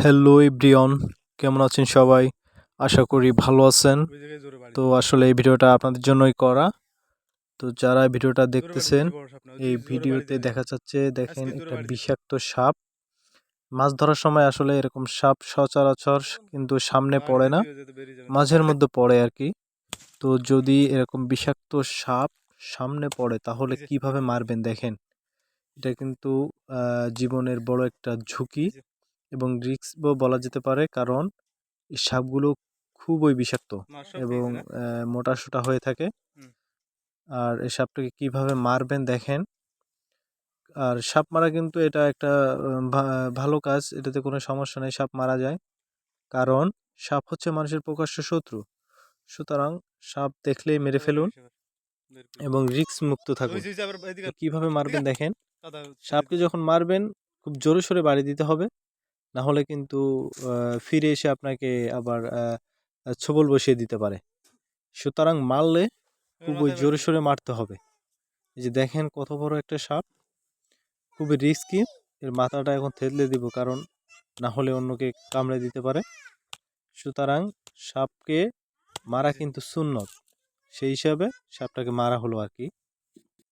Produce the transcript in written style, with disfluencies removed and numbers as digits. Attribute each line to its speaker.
Speaker 1: Hello everyone, কেমন আছেন সবাই? আশা করি ভালো আছেন। তো আসলে এই ভিডিওটা আপনাদের জন্যই করা। তো যারা ভিডিওটা দেখতেছেন, এই ভিডিওতে দেখা যাচ্ছে দেখেন একটা বিষাক্ত সাপ। মাছ ধরার সময় আসলে এরকম সাপ সচরাচর কিন্তু সামনে পড়ে না, মাঝের মধ্যে পড়ে আর কি। তো যদি এরকম বিষাক্ত সাপ সামনে পড়ে তাহলে কিভাবে মারবেন দেখেন। এটা কিন্তু জীবনের বড় একটা ঝুঁকি এবং রিস্কও বলা যেতে পারে, কারণ এই সাপগুলো খুবই বিষাক্ত এবং মোটাসোটা হয়ে থাকে। আর এই সাপটাকে কিভাবে মারবেন দেখেন। আর সাপ মারা কিন্তু এটা একটা ভালো কাজ, এটাতে কোনো সমস্যা নেই, সাপ মারা যায়। কারণ সাপ হচ্ছে মানুষের প্রকাশ্য শত্রু, সুতরাং সাপ দেখলেই মেরে ফেলুন এবং রিস্ক মুক্ত থাকুন। তো কিভাবে মারবেন দেখেন। সাপকে যখন মারবেন খুব জোরে সোরে বাড়ি দিতে হবে, না হলে কিন্তু ফিরে এসে আপনাকে আবার ছোবল বসিয়ে দিতে পারে। সুতরাং মারলে খুবই জোরে সোরে মারতে হবে। এই যে দেখেন কত বড় একটা সাপ, খুবই রিস্কি। এর মাথাটা এখন থেতলে দিব, কারণ না হলে অন্যকে কামড়ে দিতে পারে। সুতরাং সাপকে মারা কিন্তু সুন্নত, সেই হিসাবে সাপটাকে মারা হলো আর কি।